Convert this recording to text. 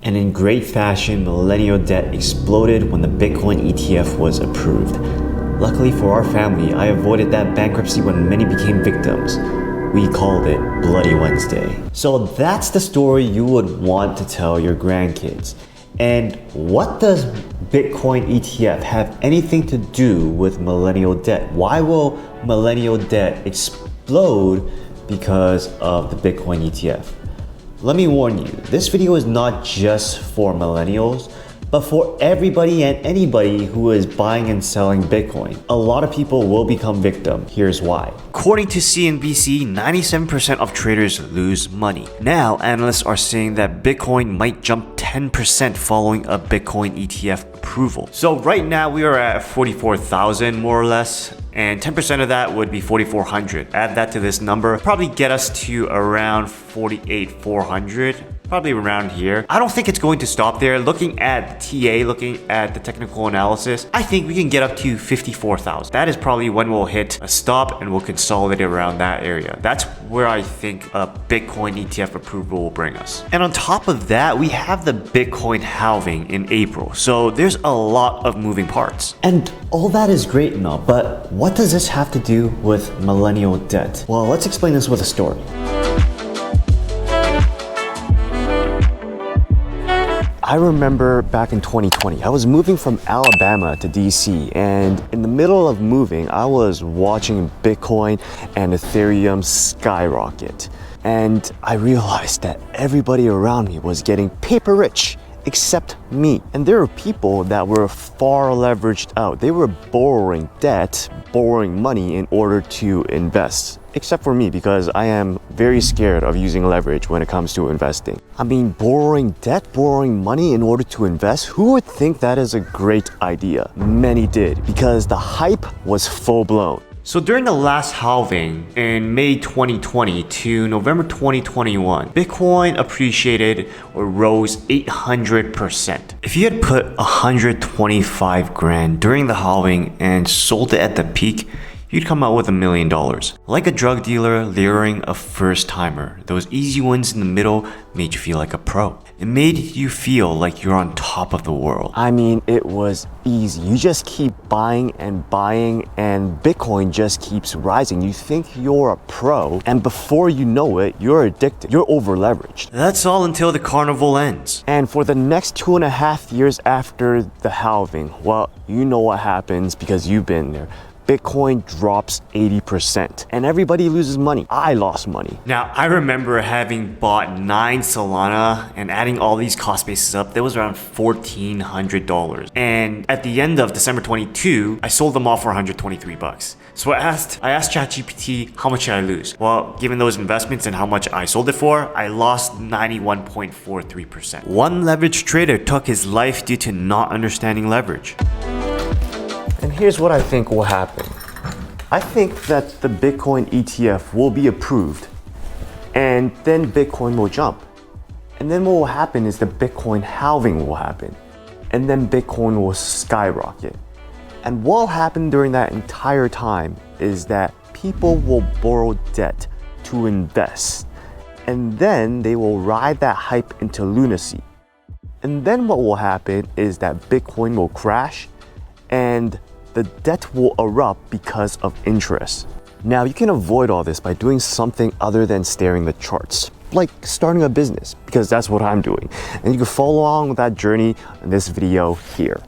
And in great fashion, Millennial Debt exploded when the Bitcoin ETF was approved. Luckily for our family, I avoided that bankruptcy when many became victims. We called it Bloody Wednesday. So that's the story you would want to tell your grandkids. And what does Bitcoin ETF have anything to do with Millennial Debt? Why will Millennial Debt explode because of the Bitcoin ETF? Let me warn you, this video is not just for millennials, but for everybody and anybody who is buying and selling Bitcoin. A lot of people will become victims. Here's why. According to CNBC, 97% of traders lose money. Now, analysts are saying that Bitcoin might jump 10% following a Bitcoin ETF approval. So right now we are at 44,000 more or less, and 10% of that would be 4,400. Add that to this number, probably get us to around 48,400. Probably around here. I don't think it's going to stop there. Looking at the TA, looking at the technical analysis, I think we can get up to 54,000. That is probably when we'll hit a stop and we'll consolidate around that area. That's where I think a Bitcoin ETF approval will bring us. And on top of that, we have the Bitcoin halving in April. So there's a lot of moving parts. And all that is great and all, but what does this have to do with Millennial Debt? Well, let's explain this with a story. I remember back in 2020, I was moving from Alabama to DC, and in the middle of moving, I was watching Bitcoin and Ethereum skyrocket. And I realized that everybody around me was getting paper rich, except me. And there were people that were far leveraged out. They were borrowing debt, borrowing money in order to invest. Except for me, because I am very scared of using leverage when it comes to investing. I mean, borrowing debt, borrowing money in order to invest, who would think that is a great idea? Many did, because the hype was full blown. So during the last halving in May 2020 to November 2021, Bitcoin appreciated or rose 800%. If you had put 125 grand during the halving and sold it at the peak, you'd come out with $1 million. Like a drug dealer luring a first timer, those easy wins in the middle made you feel like a pro. It made you feel like you're on top of the world. I mean, it was easy. You just keep buying and Bitcoin just keeps rising. You think you're a pro, and before you know it, you're addicted. You're over leveraged. That's all until the carnival ends. And for the next 2.5 years after the halving, well, you know what happens because you've been there. Bitcoin drops 80% and everybody loses money. I lost money. Now, I remember having bought 9 Solana and adding all these cost bases up, that was around $1,400. And at the end of December 22, I sold them all for $123. So I asked ChatGPT, how much should I lose? Well, given those investments and how much I sold it for, I lost 91.43%. One leverage trader took his life due to not understanding leverage. And here's what I think will happen. I think that the Bitcoin ETF will be approved, and then Bitcoin will jump. And then what will happen is the Bitcoin halving will happen, and then Bitcoin will skyrocket. And what will happen during that entire time is that people will borrow debt to invest, and then they will ride that hype into lunacy. And then what will happen is that Bitcoin will crash, and the debt will erupt because of interest. Now, you can avoid all this by doing something other than staring the charts, like starting a business, because that's what I'm doing. And you can follow along with that journey in this video here.